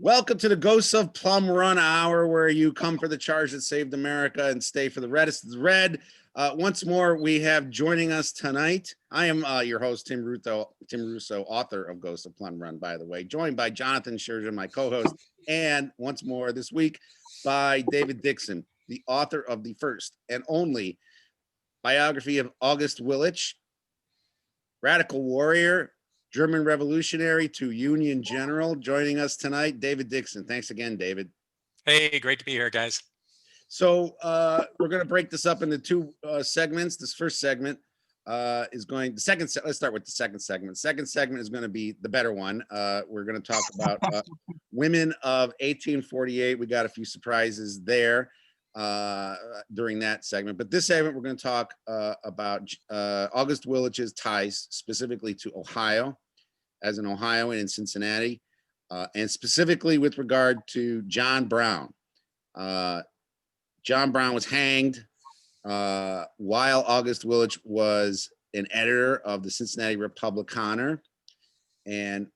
Welcome to the Ghosts of Plum Run Hour, where you come for the charge that saved America and stay for the reddest of the red. Once more, we have joining us tonight. I am your host, Tim Russo, author of Ghosts of Plum Run, by the way, joined by Jonathan Scherzer, my co-host, and once more this week by David Dixon, the author of the first and only biography of August Willich, radical warrior, German revolutionary to Union general. Joining us tonight, David Dixon. Thanks again, David. Hey, great to be here, guys. So we're going to break this up into two segments. This first segment let's start with the second segment. Second segment is going to be the better one. We're going to talk about women of 1848. We got a few surprises there during that segment. But this segment, we're going to talk about August Willich's ties specifically to Ohio, as an Ohioan in Cincinnati, and specifically with regard to John Brown. John Brown was hanged while August Willich was an editor of the Cincinnati Republicaner. And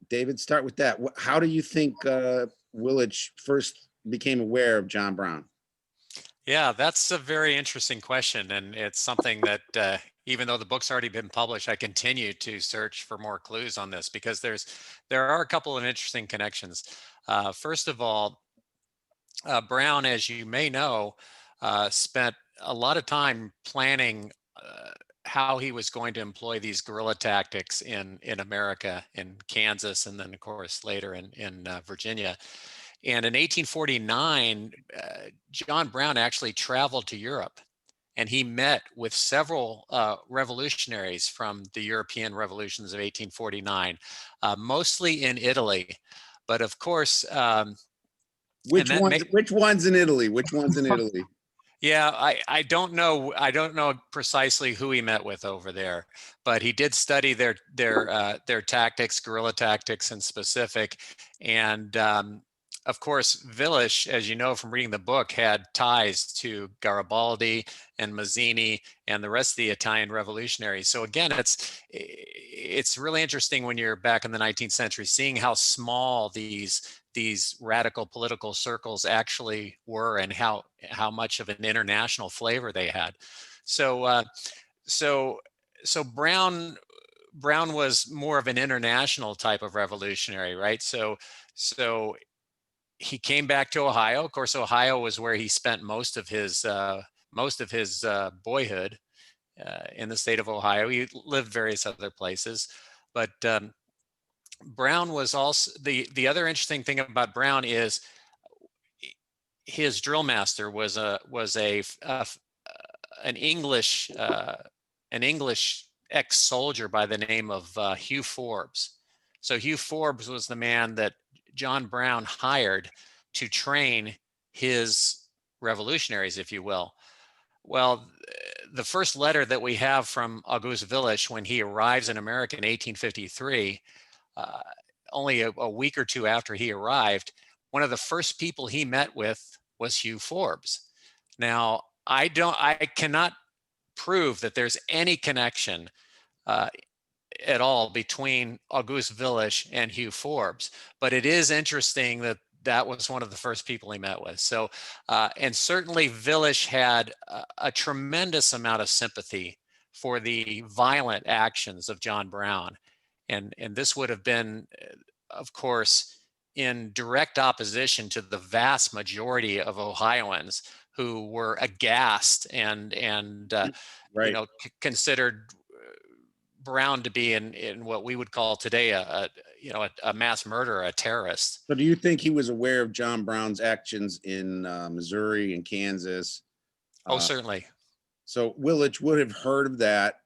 David, start with that. How do you think Willich first became aware of John Brown? Yeah, that's a very interesting question. And it's something that even though the book's already been published, I continue to search for more clues on this because there are a couple of interesting connections. First of all, Brown, as you may know, spent a lot of time planning how he was going to employ these guerrilla tactics in America, in Kansas, and then, of course, later in Virginia. And in 1849, John Brown actually traveled to Europe, and he met with several revolutionaries from the European revolutions of 1849, mostly in Italy. But of course, which ones in Italy? Which ones in Italy? Yeah, I don't know. I don't know precisely who he met with over there, but he did study their tactics, guerrilla tactics in specific, and of course, Willich, as you know from reading the book, had ties to Garibaldi and Mazzini and the rest of the Italian revolutionaries. So again, it's really interesting when you're back in the 19th century, seeing how small these radical political circles actually were and how much of an international flavor they had. So Brown was more of an international type of revolutionary, right? So he came back to Ohio. Of course, Ohio was where he spent most of his boyhood in the state of Ohio. He lived various other places, but Brown was also the other interesting thing about Brown is his drill master was an English ex-soldier by the name of Hugh Forbes. So Hugh Forbes was the man that John Brown hired to train his revolutionaries, if you will. Well, the first letter that we have from August Willich when he arrives in America in 1853, only a week or two after he arrived, one of the first people he met with was Hugh Forbes. Now, I cannot prove that there's any connection at all between August Willich and Hugh Forbes, but it is interesting that was one of the first people he met with. So, and certainly Willich had a tremendous amount of sympathy for the violent actions of John Brown. And this would have been, of course, in direct opposition to the vast majority of Ohioans who were aghast and right. Considered Brown to be in what we would call today a mass murderer, a terrorist. So do you think he was aware of John Brown's actions in Missouri and Kansas? Oh, certainly. So Willich would have heard of that.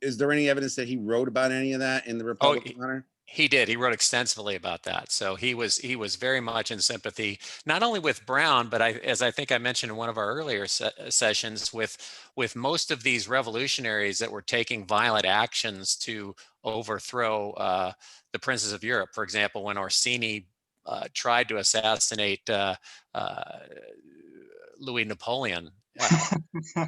Is there any evidence that he wrote about any of that in the Republicaner? He did. He wrote extensively about that. So he was very much in sympathy, not only with Brown, but as I think I mentioned in one of our earlier sessions, with most of these revolutionaries that were taking violent actions to overthrow the princes of Europe. For example, when Orsini tried to assassinate Louis Napoleon.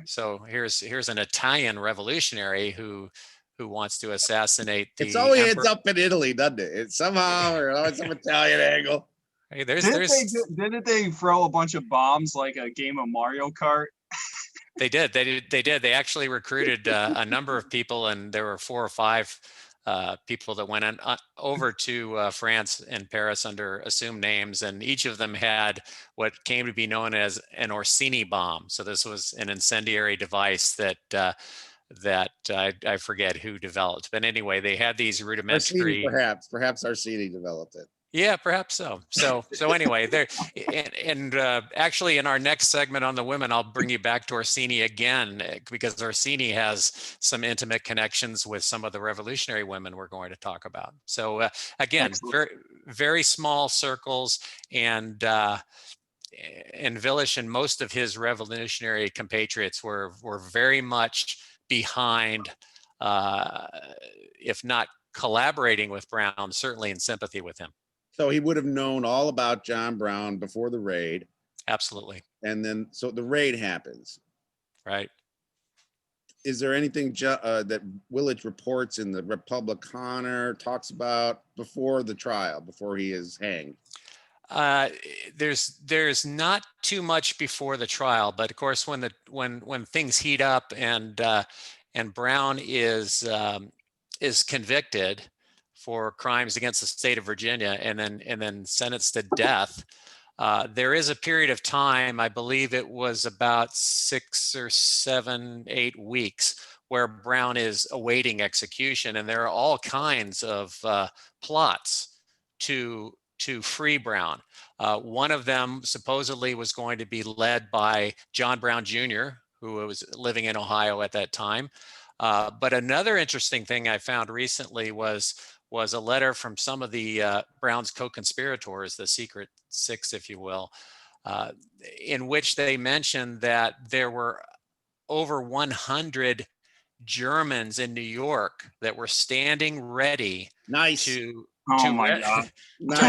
So here's an Italian revolutionary who who wants to assassinate It's the always ends emperor. up in Italy, doesn't it? It's somehow or always some Italian angle. Hey, Didn't they throw a bunch of bombs like a game of Mario Kart? They did. They actually recruited a number of people, and there were 4 or 5 people that went over to France and Paris under assumed names, and each of them had what came to be known as an Orsini bomb. So this was an incendiary device that I forget who developed, but anyway, they had these rudimentary. Orsini, perhaps Orsini developed it. Yeah, perhaps so. So anyway, there and actually in our next segment on the women, I'll bring you back to Orsini again because Orsini has some intimate connections with some of the revolutionary women we're going to talk about. So again, very very small circles, and Willich and most of his revolutionary compatriots were very much behind, if not collaborating with Brown, certainly in sympathy with him. So he would have known all about John Brown before the raid. Absolutely. And then, so the raid happens. Right. Is there anything that Willich reports in the Republicaner, talks about before the trial, before he is hanged? There's not too much before the trial, but of course when things heat up and Brown is convicted for crimes against the state of Virginia and then sentenced to death, there is a period of time, I believe it was about 6 or 7, 8 weeks, where Brown is awaiting execution, and there are all kinds of plots to free Brown. One of them supposedly was going to be led by John Brown Jr., who was living in Ohio at that time. But another interesting thing I found recently was a letter from some of the Brown's co-conspirators, the Secret Six, if you will, in which they mentioned that there were over 100 Germans in New York that were standing ready to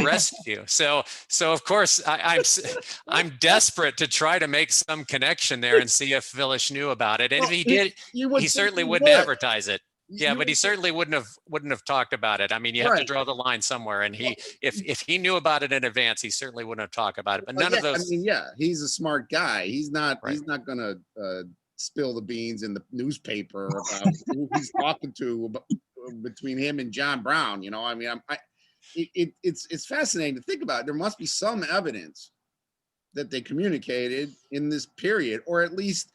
rescue. So of course I'm desperate to try to make some connection there and see if Willich knew about it. And if he did, he certainly wouldn't advertise it. Yeah, but he certainly wouldn't have talked about it. I mean, you have to draw the line somewhere. And if he knew about it in advance, he certainly wouldn't have talked about it. But none of those. I mean, he's a smart guy. He's not going to spill the beans in the newspaper about who he's talking to between him and John Brown. You know, I mean, it's fascinating to think about. There must be some evidence that they communicated in this period, or at least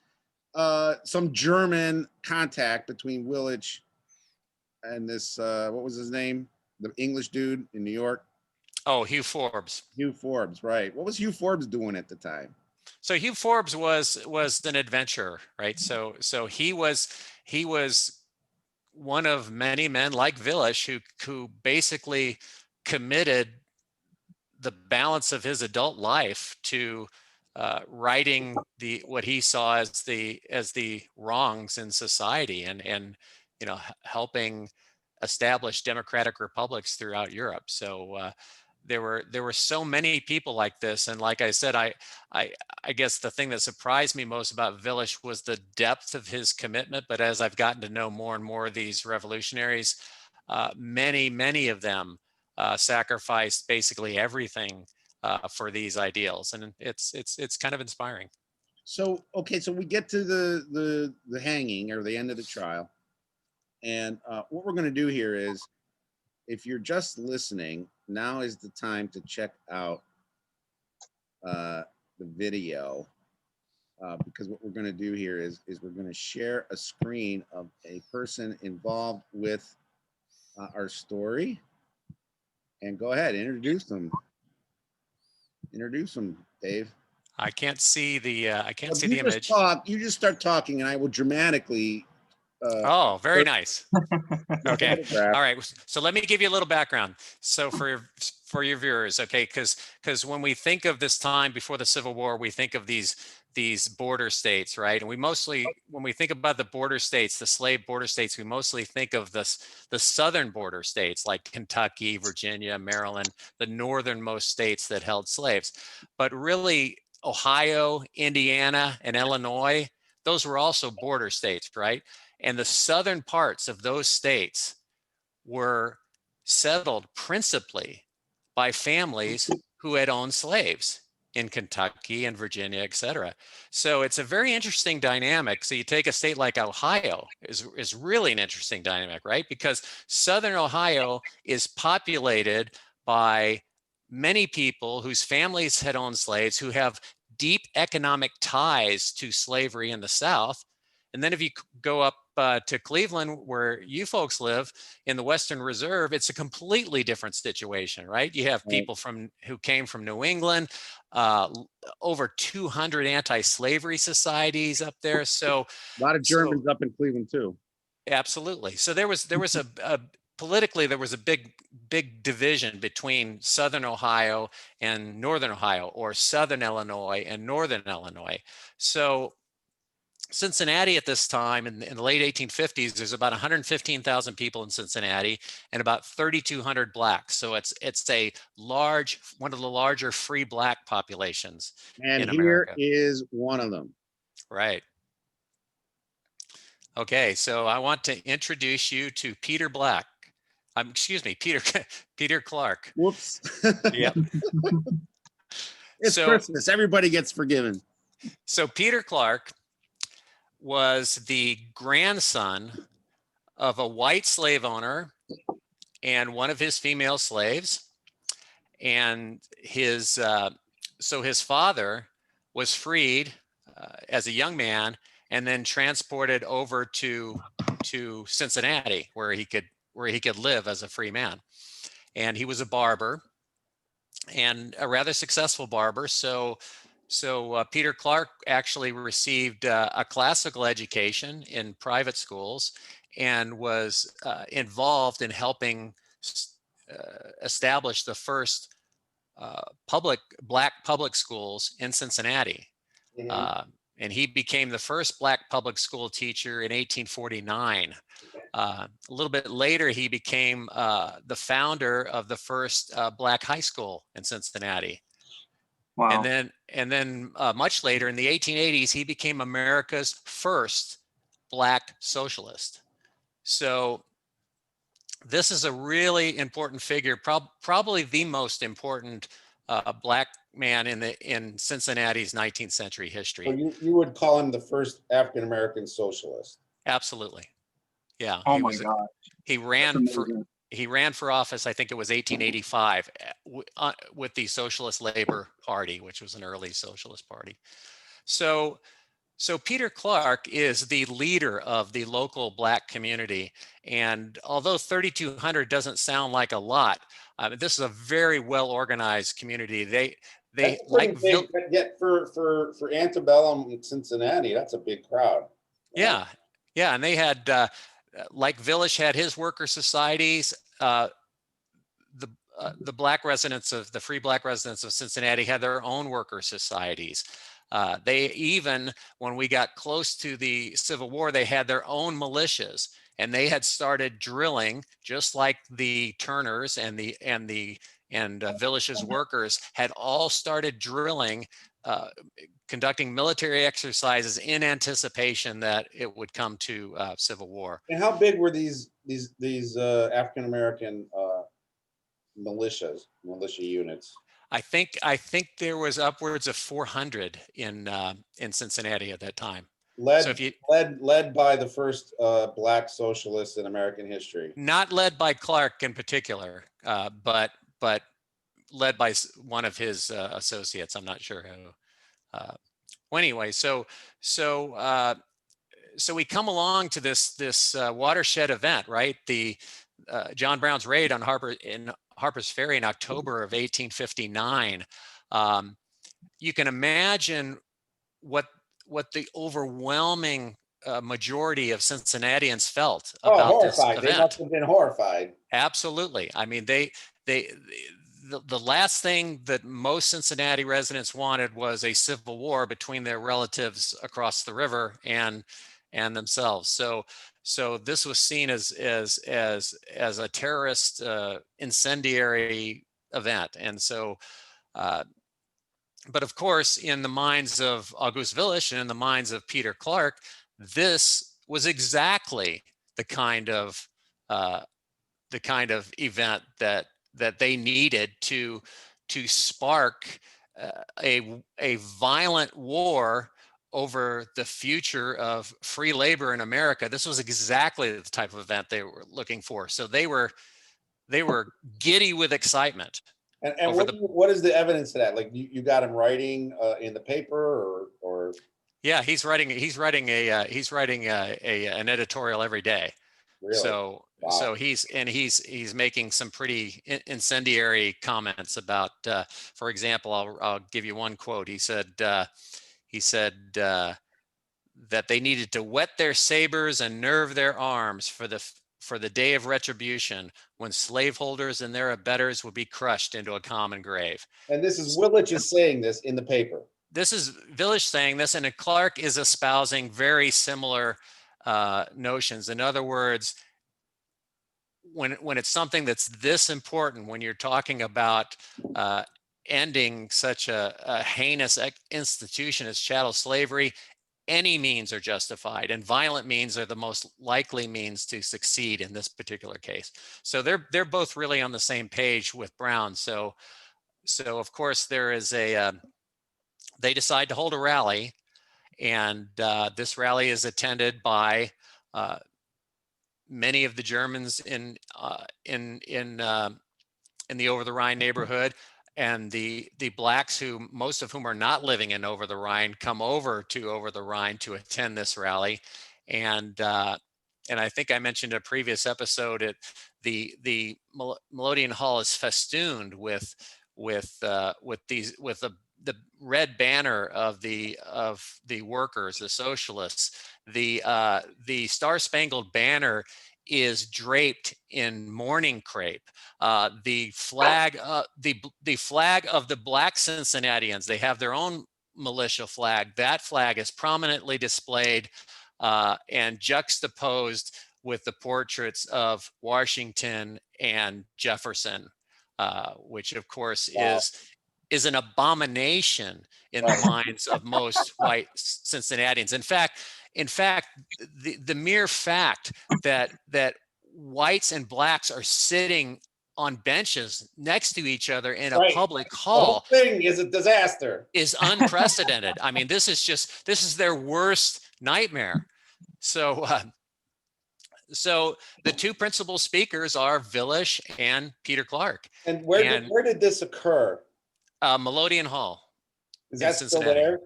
some German contact between Willich and this, what was his name? The English dude in New York. Oh, Hugh Forbes. Hugh Forbes, right. What was Hugh Forbes doing at the time? So Hugh Forbes was an adventurer, right? So he was one of many men like Willich who basically committed the balance of his adult life to righting what he saw as the wrongs in society and helping establish democratic republics throughout Europe. So there were so many people like this, and like I said, I guess the thing that surprised me most about Willich was the depth of his commitment. But as I've gotten to know more and more of these revolutionaries, many of them sacrificed basically everything for these ideals, and it's kind of inspiring. So okay, so we get to the hanging or the end of the trial, and what we're going to do here is, if you're just listening, now is the time to check out the video, because what we're going to do here is we're going to share a screen of a person involved with our story. And go ahead, introduce them. Introduce them, Dave. I can't see the the image. You just start talking, and I will dramatically. Oh, very nice. Okay. All right. So let me give you a little background. So for your viewers, okay, because when we think of this time before the Civil War, we think of these border states, right? And when we think about the border states, the slave border states, we mostly think of the southern border states like Kentucky, Virginia, Maryland, the northernmost states that held slaves. But really, Ohio, Indiana, and Illinois, those were also border states, right? And the southern parts of those states were settled principally by families who had owned slaves in Kentucky and Virginia, et cetera. So it's a very interesting dynamic. So you take a state like Ohio is really an interesting dynamic, right? Because Southern Ohio is populated by many people whose families had owned slaves, who have deep economic ties to slavery in the South. And then if you go up to Cleveland, where you folks live in the Western Reserve, it's a completely different situation, right? You have people who came from New England, over 200 anti-slavery societies up there. So A lot of Germans up in Cleveland too. absolutely. So there was a politically, there was a big division between Southern Ohio and Northern Ohio, or Southern Illinois and Northern Illinois. So Cincinnati at this time, in the late 1850s, there's about 115,000 people in Cincinnati and about 3,200 blacks. So it's a large, one of the larger free black populations And in here America. is one of them. Right. Okay, so I want to introduce you to Peter Black. Excuse me, Peter Clarke. Whoops. Yep. It's Christmas. Everybody gets forgiven. So Peter Clarke was the grandson of a white slave owner and one of his female slaves. And so his father was freed as a young man and then transported over to Cincinnati, where he could live as a free man. And he was a barber, and a rather successful barber. So Peter Clarke actually received a classical education in private schools and was involved in helping establish the first black public schools in Cincinnati. Mhm. And he became the first black public school teacher in 1849. A little bit later, he became the founder of the first black high school in Cincinnati. Wow. And then much later in the 1880s, he became America's first black socialist. So this is a really important figure, probably the most important black man in Cincinnati's 19th century history. So you would call him the first African-American socialist. Absolutely. Yeah. Oh my God. He ran for office, I think it was 1885, with the Socialist Labor Party, which was an early socialist party. So Peter Clarke is the leader of the local black community. And although 3,200 doesn't sound like a lot, this is a very well-organized community. They like big, yet for antebellum Cincinnati, that's a big crowd. Yeah. And they had, like Willich had his worker societies, the free black residents of Cincinnati had their own worker societies. They even, when we got close to the Civil War, they had their own militias, and they had started drilling, just like the Turners and Willich's workers had all started drilling, conducting military exercises in anticipation that it would come to Civil War. And how big were these African-American militia units? I think there was upwards of 400 in Cincinnati at that time. Led by the first black socialist in American history. Not led by Clarke in particular, but led by one of his associates. I'm not sure who. Well, anyway, so we come along to this watershed event, right? The John Brown's raid on Harper's Ferry in October of 1859. You can imagine what the overwhelming majority of Cincinnatians felt about horrified. This event. They must have been horrified. Absolutely. I mean, the last thing that most Cincinnati residents wanted was a civil war between their relatives across the river and themselves. So this was seen as a terrorist incendiary event. And so, but of course, in the minds of August Willich and in the minds of Peter Clarke, this was exactly the kind of event that they needed to spark a violent war over the future of free labor in America. This was exactly the type of event they were looking for. So they were giddy with excitement. And what is the evidence of that? Like you got him writing in the paper or? Yeah, he's writing an editorial every day. Really? So Wow. so he's making some pretty incendiary comments about, for example, I'll give you one quote. He said that they needed to whet their sabers and nerve their arms for the day of retribution, when slaveholders and their abettors would be crushed into a common grave. And this is Willich is saying this in the paper. This is Willich saying this, and Clarke is espousing very similar notions. In other words, when it's something that's this important, when you're talking about ending such a heinous institution as chattel slavery, any means are justified, and violent means are the most likely means to succeed in this particular case. So they're both really on the same page with Brown. So of course there is they decide to hold a rally, and this rally is attended by many of the Germans in the Over the Rhine neighborhood, and the blacks, who most of whom are not living in Over the Rhine, come over the Rhine to attend this rally. And I think I mentioned in a previous episode, the Melodeon Hall is festooned with the red banner of the workers, the socialists. The Star Spangled Banner is draped in mourning crepe. The flag of the Black Cincinnatians, they have their own militia flag. That flag is prominently displayed and juxtaposed with the portraits of Washington and Jefferson, which of course is an abomination in the minds of most white Cincinnatians. In fact, the mere fact that whites and blacks are sitting on benches next to each other in a public hall, the whole thing is a disaster, is unprecedented. I mean, this is their worst nightmare. So the two principal speakers are Willich and Peter Clarke. And where did this occur? Melodeon Hall. Is that still there?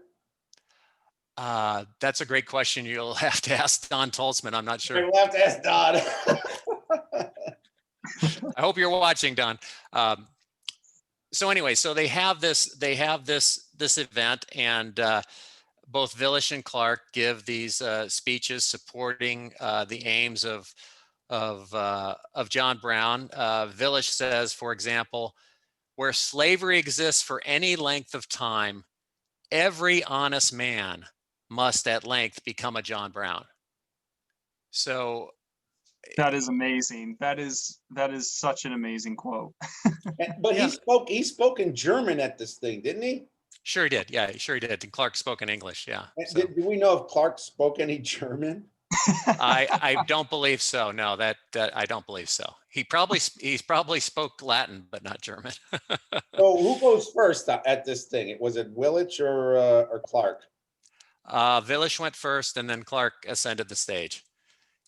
That's a great question. You'll have to ask Don Tolzman. I'm not sure. We'll have to ask Don. I hope you're watching, Don. So anyway, so they have this event, and both Willich and Clarke give these speeches supporting the aims of John Brown. Willich says, for example, where slavery exists for any length of time, every honest man must at length become a John Brown. So that is amazing. That is such an amazing quote. But yeah. He spoke in German at this thing, didn't he? Sure he did. Yeah, sure he did. And Clarke spoke in English. Yeah. So. Do we know if Clarke spoke any German? I don't believe so. No, that I don't believe so. He's probably spoke Latin, but not German. So who goes first at this thing? Was it Willich or Clarke? Willich went first, and then Clarke ascended the stage,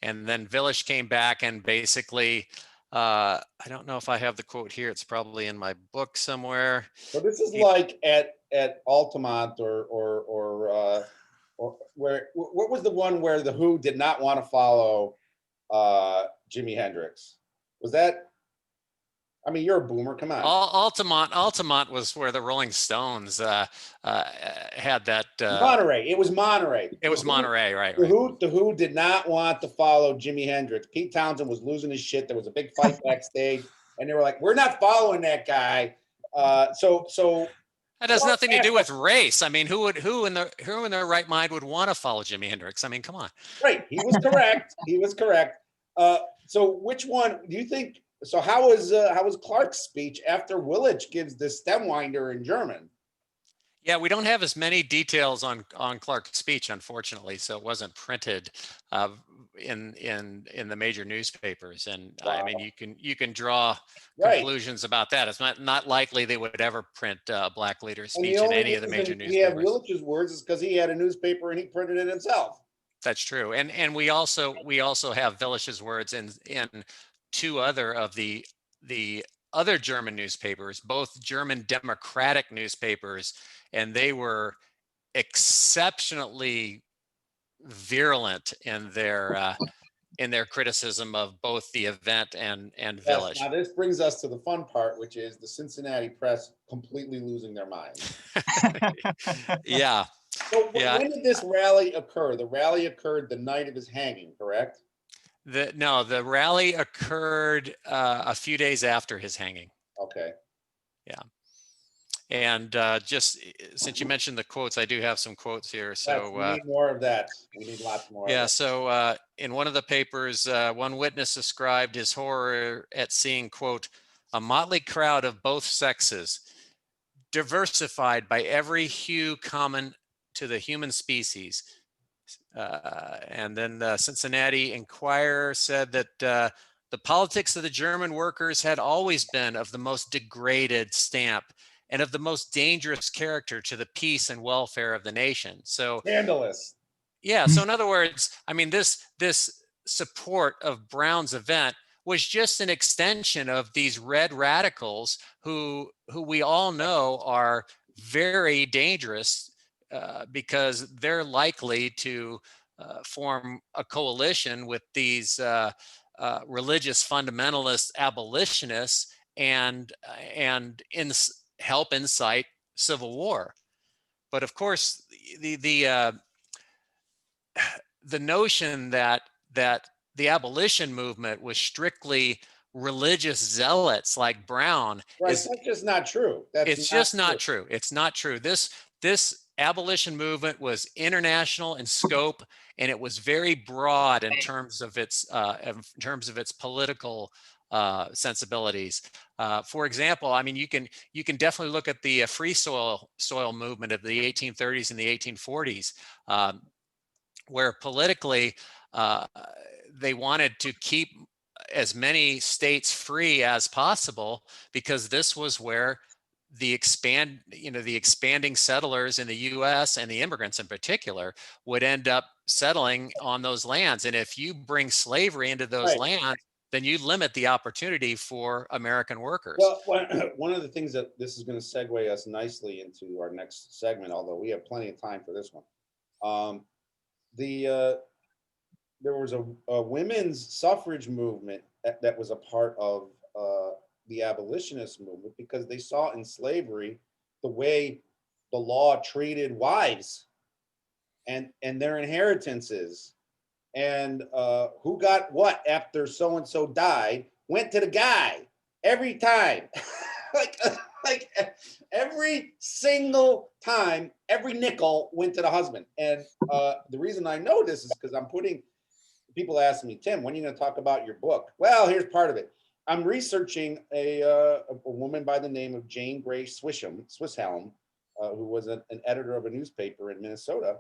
and then Willich came back and basically, I don't know if I have the quote here. It's probably in my book somewhere. So this is like at Altamont or where, what was the one where the Who did not want to follow Jimi Hendrix? Was that? I mean, you're a boomer. Come on. Altamont was where the Rolling Stones had that. Monterey. It was Monterey. It was Monterey, right? The Who did not want to follow Jimi Hendrix. Pete Townsend was losing his shit. There was a big fight backstage, and they were like, "We're not following that guy." So that has nothing to do with race. I mean, who in their right mind would want to follow Jimi Hendrix? I mean, come on. Right. He was correct. He was correct. So which one do you think? So how was Clarke's speech after Willich gives the stem winder in German? Yeah, we don't have as many details on Clarke's speech, unfortunately, so it wasn't printed. in the major newspapers. And Wow. I mean, you can draw Right. conclusions about that. It's not likely they would ever print a black leader's And the speech in only any of the major reason we have newspapers. Willich's words is because he had a newspaper and he printed it himself. That's true. And we also have Willich's words in two other of the other German newspapers, both German democratic newspapers, and they were exceptionally virulent in their criticism of both the event and Yes, Willich. now this brings us to the fun part, which is the Cincinnati press completely losing their minds. Yeah. So Yeah. when did this rally occur? The rally occurred the night of his hanging, correct? The rally occurred a few days after his hanging. Okay. Yeah. And just since you mentioned the quotes, I do have some quotes here. Yes, So we need more of that. We need lots more. yeah. Of that. So in one of the papers, one witness described his horror at seeing, quote, "a motley crowd of both sexes, diversified by every hue common to the human species." And then the Cincinnati Enquirer said that the politics of the German workers had always been of the most degraded stamp and of the most dangerous character to the peace and welfare of the nation. So Scandalous. yeah, so in other words, I mean, this support of Brown's event was just an extension of these red radicals who we all know are very dangerous because they're likely to form a coalition with these religious fundamentalist abolitionists and help incite civil war. But of course, the notion that the abolition movement was strictly religious zealots like Brown Right. is That's just not true. it's just not true. It's not true. This abolition movement was international in scope, and it was very broad in terms of its political sensibilities. For example, I mean, you can definitely look at the free soil movement of the 1830s and the 1840s, where politically they wanted to keep as many states free as possible because this was where the expanding settlers in the U.S. and the immigrants in particular would end up settling on those lands. And if you bring slavery into those lands, then you limit the opportunity for American workers. Well, one of the things that this is going to segue us nicely into our next segment, although we have plenty of time for this one. There was a women's suffrage movement that was a part of the abolitionist movement because they saw in slavery the way the law treated wives and their inheritances, and who got what after so and so died went to the guy every time. like every single time, every nickel went to the husband. And the reason I know this is because people asking me, Tim, when are you going to talk about your book? Well, here's part of it. I'm researching a woman by the name of Jane Grey Swisshelm, who was an editor of a newspaper in Minnesota,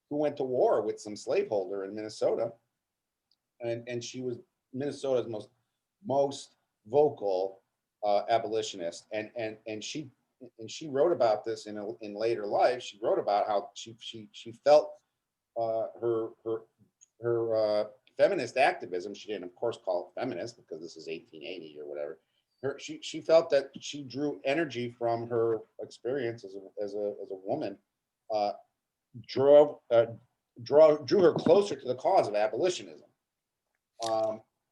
who went to war with some slaveholder in Minnesota. And she was Minnesota's most vocal abolitionist. And she wrote about this in later life. She wrote about how she felt her feminist activism. She didn't, of course, call it feminist because this is 1880 or whatever. She felt that she drew energy from her experience as a woman, drew her closer to the cause of abolitionism.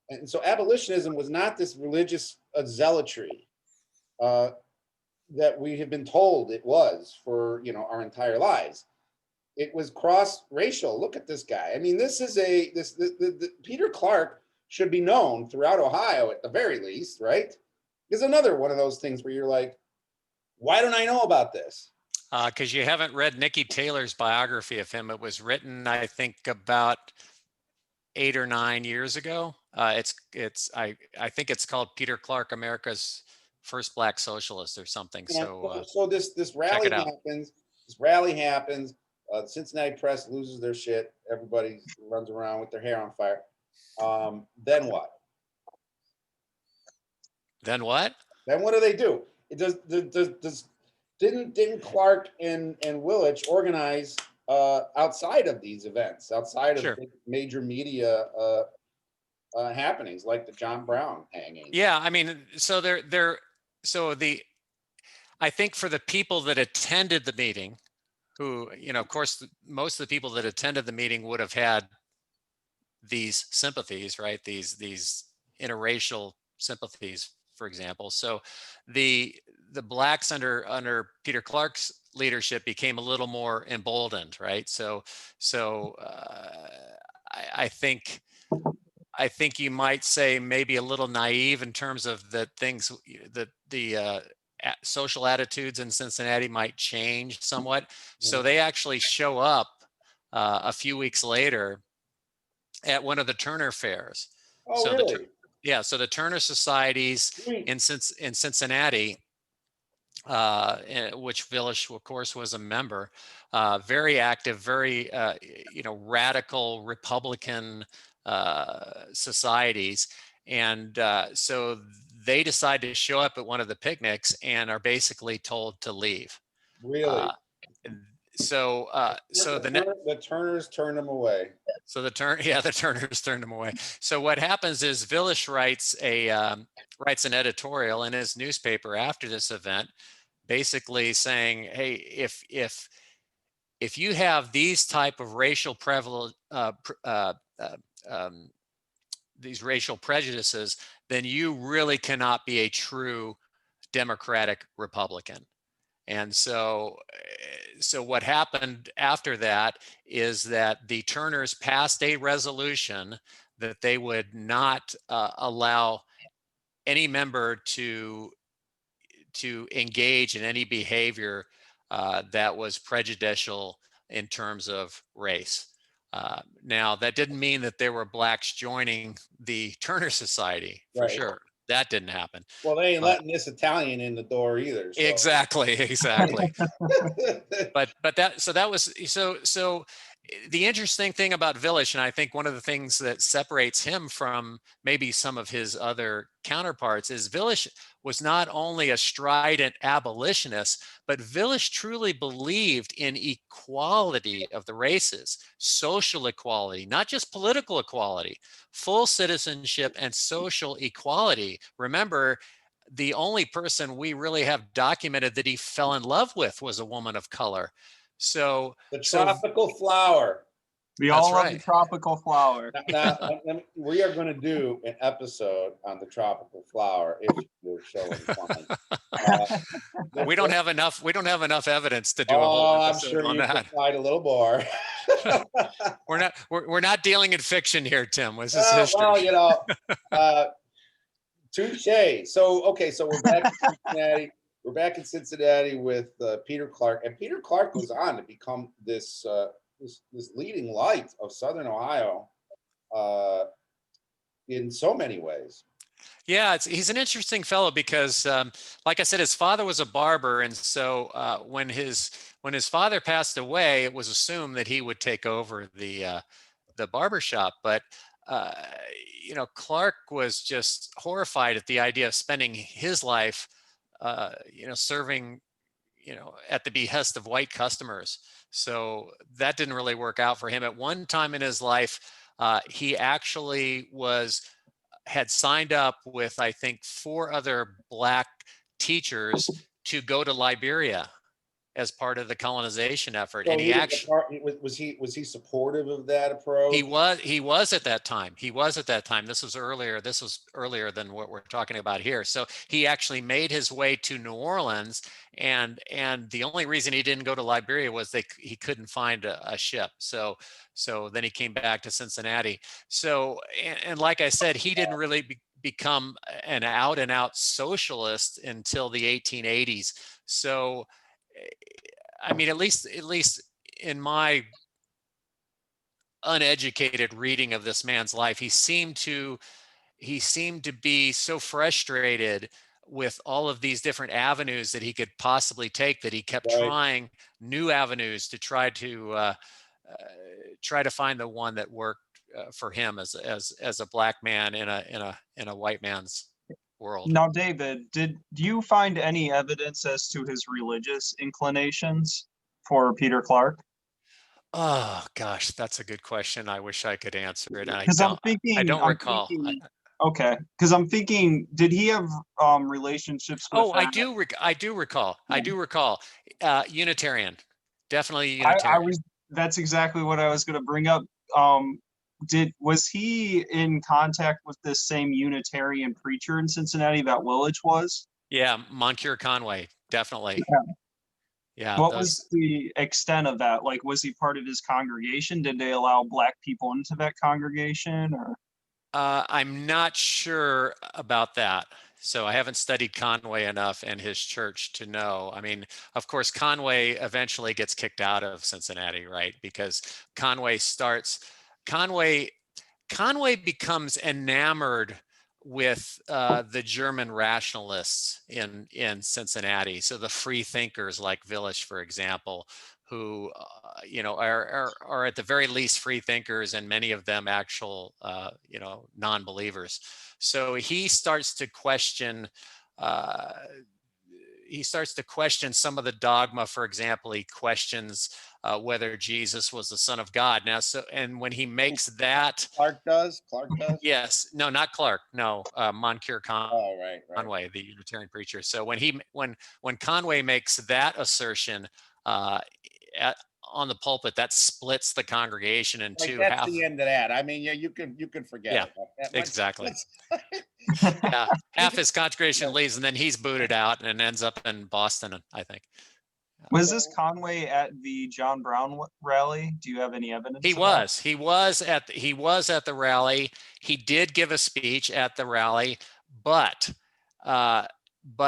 And so abolitionism was not this religious zealotry that we have been told it was for our entire lives. It was cross-racial. Look at this guy. I mean, this is Peter Clarke should be known throughout Ohio at the very least, right? Is another one of those things where you're like, why don't I know about this? Because you haven't read Nikki Taylor's biography of him. It was written, I think, about 8 or 9 years ago. I think it's called Peter Clarke, America's First Black Socialist or something. So this rally happens. This rally happens. The Cincinnati press loses their shit. Everybody runs around with their hair on fire. Then what? Then what? Then what do they do? It didn't Clarke and Willich organize outside of these events, outside of Sure. major media happenings like the John Brown hanging? Yeah, I mean, so I think for the people that attended the meeting, who, of course, most of the people that attended the meeting would have had these sympathies, right? These interracial sympathies, for example. So the blacks under Peter Clarke's leadership became a little more emboldened, right? So I think you might say maybe a little naive in terms of the things that the social attitudes in Cincinnati might change somewhat. So they actually show up a few weeks later at one of the Turner fairs. Oh, so really? So the Turner societies in Cincinnati, which Willich, of course, was a member, very active, very radical Republican societies, and so they decide to show up at one of the picnics and are basically told to leave. Really? So the Turners turned them away. So the Turners turned him away. So what happens is Willich writes an editorial in his newspaper after this event, basically saying, "Hey, if you have these type of these racial prejudices, then you really cannot be a true democratic Republican." And so what happened after that is that the Turners passed a resolution that they would not allow any member to engage in any behavior that was prejudicial in terms of race. Now, that didn't mean that there were blacks joining the Turner Society, for Right. Sure. That didn't happen. Well, they ain't letting this Italian in the door either. So. Exactly. but that was so the interesting thing about Willich, and I think one of the things that separates him from maybe some of his other counterparts, is Willich was not only a strident abolitionist, but Willich truly believed in equality of the races, social equality, not just political equality, full citizenship and social equality. Remember, the only person we really have documented that he fell in love with was a woman of color. So the tropical flower. We all love the tropical flower. Now, we are going to do an episode on the tropical flower if you're so inclined. We don't have enough. We don't have enough evidence to do a whole episode on that. I'm sure you could find a little more. We're not dealing in fiction here, Tim. This is history. Well, touche. So we're back in Cincinnati. We're back in Cincinnati with Peter Clarke, and Peter Clarke goes on to become this leading light of Southern Ohio in so many ways. Yeah, he's an interesting fellow because, like I said, his father was a barber, and so when his father passed away, it was assumed that he would take over the barber shop. But Clarke was just horrified at the idea of spending his life, serving, at the behest of white customers. So that didn't really work out for him. At one time in his life, he actually had signed up with, I think, 4 other black teachers to go to Liberia as part of the colonization effort. So and he actually was he supportive of that approach? He was at that time. This was earlier than what we're talking about here. So he actually made his way to New Orleans, and the only reason he didn't go to Liberia was he couldn't find a ship. So then he came back to Cincinnati. So and like I said, he didn't really become an out and out socialist until the 1880s. So I mean, at least in my uneducated reading of this man's life, he seemed to be so frustrated with all of these different avenues that he could possibly take, that he kept Right. trying new avenues to try to find the one that worked for him as a black man in a white man's world. Now, David, do you find any evidence as to his religious inclinations for Peter Clarke? Oh gosh, that's a good question. I wish I could answer it. Because I don't recall. Okay, because I'm thinking, did he have relationships with? Oh, I do recall. I do recall. Unitarian, definitely I Unitarian. was. That's exactly what I was going to bring up. Was he in contact with this same Unitarian preacher in Cincinnati that Willich was? Yeah, Moncure Conway, definitely. Yeah. What was the extent of that? Like, was he part of his congregation? Did they allow black people into that congregation, or? I'm not sure about that. So I haven't studied Conway enough and his church to know. I mean, of course, Conway eventually gets kicked out of Cincinnati, right? Because Conway becomes enamored with the German rationalists in Cincinnati. So the free thinkers like Willich, for example, who are at the very least free thinkers, and many of them actual non-believers. So he starts to question some of the dogma. For example, he questions whether Jesus was the Son of God. Now, and when he makes that, Clarke does. Yes, no, not Clarke. No, Moncure Oh, right. Conway, the Unitarian preacher. So when Conway makes that assertion on the pulpit, that splits the congregation in Like two. that's the end of that. I mean, yeah, you can forget Yeah, it. exactly. Yeah, half his congregation leaves, and then he's booted out and ends up in Boston, I think. Was this Conway at the John Brown rally? Do you have any evidence? He was. He was at the rally. He did give a speech at the rally, but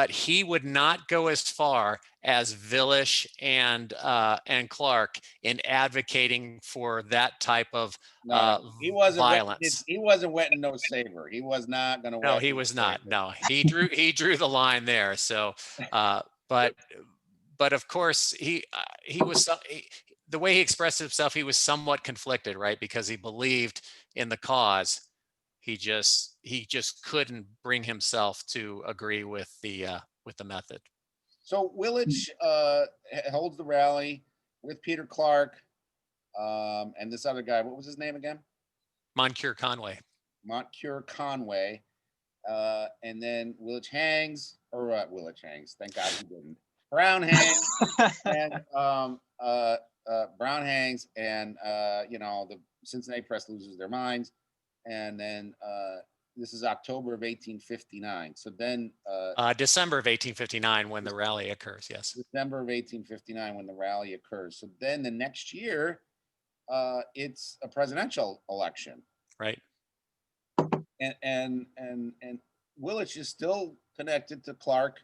he would not go as far as Willich and Clarke in advocating for that type of he wasn't violence. He wasn't wetting no saber. He was not going to. No, he was not. No, he drew the line there. So, but of course he was the way he expressed himself, he was somewhat conflicted, right? Because he believed in the cause. He just couldn't bring himself to agree with the method. So Willich holds the rally with Peter Clarke and this other guy. What was his name again? Moncure Conway. And then Willich hangs, or Willich hangs. Thank God he didn't. Brown hangs, and Brown hangs, and the Cincinnati press loses their minds, and then this is October of 1859. So then December of 1859 when the rally occurs. Yes. December of 1859 when the rally occurs. So then the next year, it's a presidential election. Right. And Willich is still connected to Clarke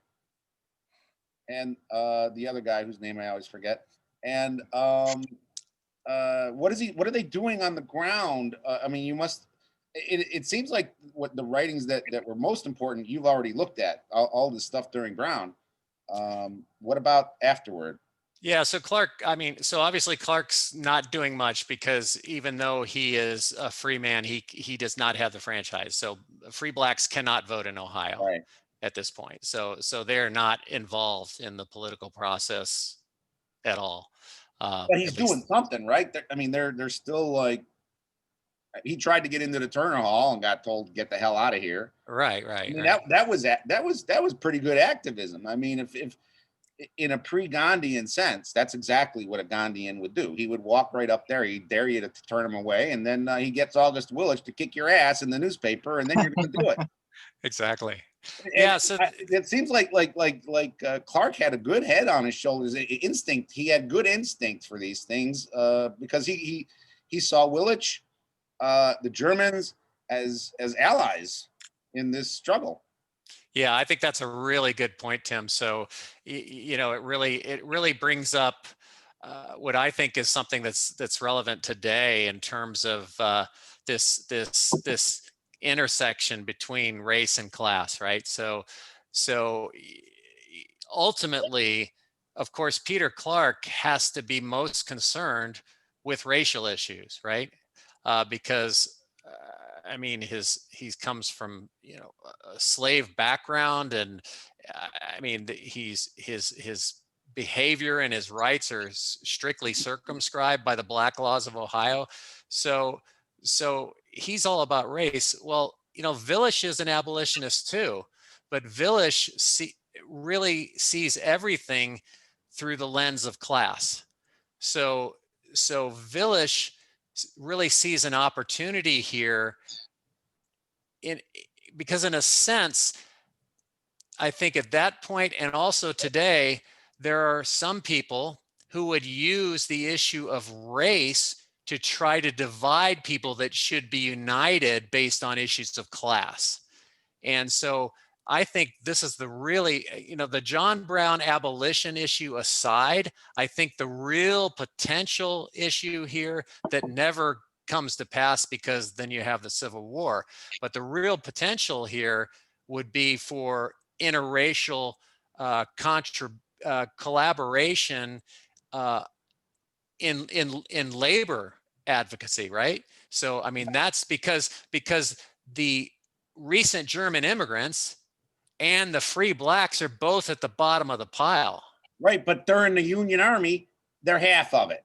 and the other guy whose name I always forget. And what are they doing on the ground? I mean, it seems like what the writings that were most important, you've already looked at all this stuff during Brown. What about afterward? Yeah, so Clarke, so obviously Clarke's not doing much because even though he is a free man, he does not have the franchise. So free blacks cannot vote in Ohio at this point. So they're not involved in the political process at all. But he's doing something, right? They're still like, he tried to get into the Turner Hall and got told to get the hell out of here. Right. That was pretty good activism. I mean, if in a pre-Gandhian sense, that's exactly what a Gandhian would do. He would walk right up there, he'd dare you to turn him away, and then he gets August Willich to kick your ass in the newspaper, and then you're going to do it. Exactly. Yeah. So it seems like Clarke had a good head on his shoulders. Instinct. He had good instinct for these things because he saw Willich, the Germans, as allies in this struggle. Yeah, I think that's a really good point, Tim. So, it really brings up what I think is something that's relevant today in terms of this intersection between race and class, right? So So ultimately, of course, Peter Clarke has to be most concerned with racial issues, right? Because I mean, he comes from, you know, a slave background, and I mean, his behavior and his rights are strictly circumscribed by the black laws of Ohio. So he's all about race. Well, you know, Willich is an abolitionist too, but Willich really sees everything through the lens of class. So Willich really sees an opportunity here because in a sense, I think at that point and also today, there are some people who would use the issue of race to try to divide people that should be united based on issues of class. And so I think this is the really, you know, the John Brown abolition issue aside, I think the real potential issue here that never comes to pass because then you have the Civil War, but the real potential here would be for interracial collaboration in labor advocacy, right? So I mean that's because the recent German immigrants and the free blacks are both at the bottom of the pile. Right, but during the Union Army, they're half of it.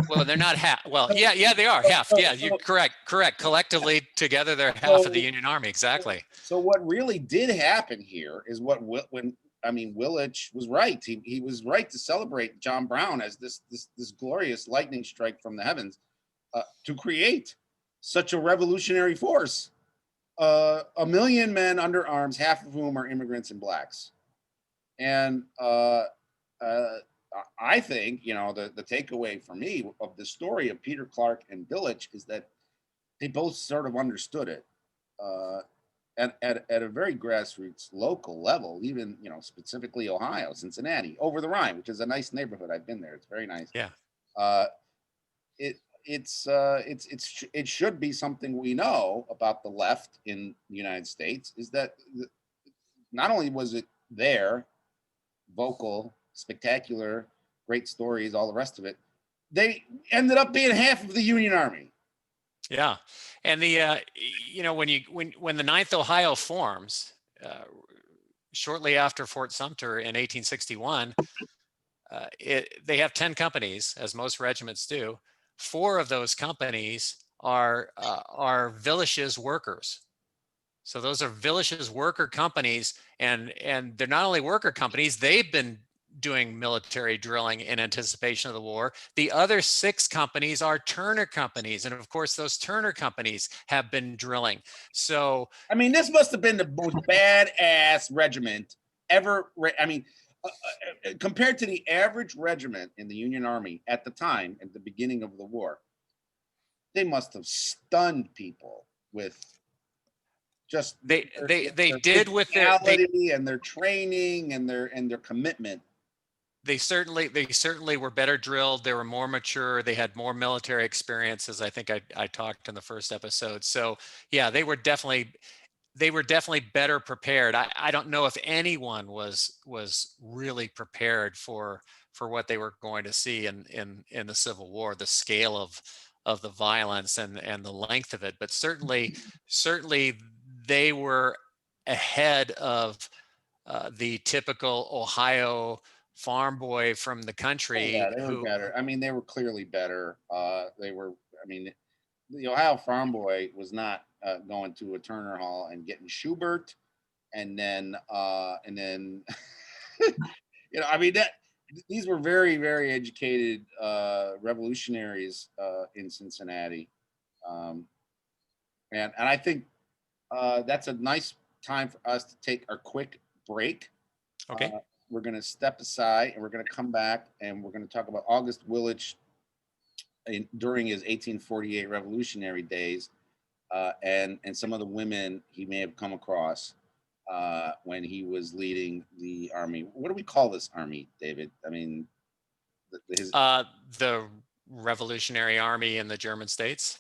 Well, they're not half. Well, yeah, they are half. Yeah, you're correct. Collectively together, they're half of the Union Army. Exactly. So what really did happen here is Willich was right. He was right to celebrate John Brown as this glorious lightning strike from the heavens to create such a revolutionary force. 1 million men under arms, half of whom are immigrants and blacks. And I think, you know, the takeaway for me of the story of Peter Clarke and Willich is that they both sort of understood it at a very grassroots local level, even, you know, specifically Ohio, Cincinnati, over the Rhine, which is a nice neighborhood. I've been there. It's very nice. Yeah. It should be something we know about the left in the United States, is that not only was it there, vocal, spectacular, great stories, all the rest of it, they ended up being half of the Union Army. Yeah, and the you know, when the 9th Ohio forms shortly after Fort Sumter in 1861, they have 10 companies, as most regiments do. 4 of those companies are Willich's workers. So those are Willich's worker companies, and they're not only worker companies, they've been doing military drilling in anticipation of the war. The other 6 companies are Turner companies, and of course those Turner companies have been drilling. So I mean, this must have been the most badass regiment ever. I mean, compared to the average regiment in the Union Army at the time, at the beginning of the war, they must have stunned people with just they did with their and their training and their commitment. They certainly were better drilled. They were more mature. They had more military experience, as I think I talked in the first episode. So yeah, they were definitely better prepared. I don't know if anyone was really prepared for what they were going to see in the Civil War, the scale of the violence and the length of it. But certainly they were ahead of the typical Ohio farm boy from the country. Yeah, they were better. I mean, they were clearly better. I mean, the Ohio farm boy was not going to a Turner Hall and getting Schubert, and then you know, I mean, these were very, very educated revolutionaries in Cincinnati, and I think that's a nice time for us to take our quick break. Okay. We're going to step aside and we're going to come back and we're going to talk about August Willich during his 1848 revolutionary days and some of the women he may have come across when he was leading the army. What do we call this army, David? I mean, the Revolutionary Army in the German states.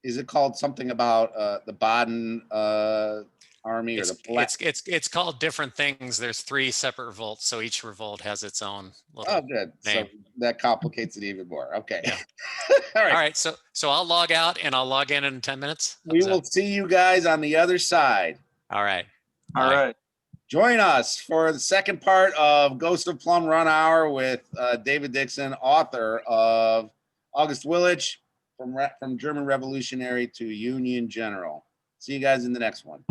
Is it called something about the Baden? army or It's, the black. it's called different things. There's 3 separate revolts, so each revolt has its own little Oh, good. name. So that complicates it even more. Okay. Yeah. All All right. right, so I'll log out and I'll log in 10 minutes. We How's will that? see you guys on the other side. All right. All Bye. right. Join us for the second part of Ghost of Plum Run Hour with David Dixon, author of August Willich, from German Revolutionary to Union General. See you guys in the next one.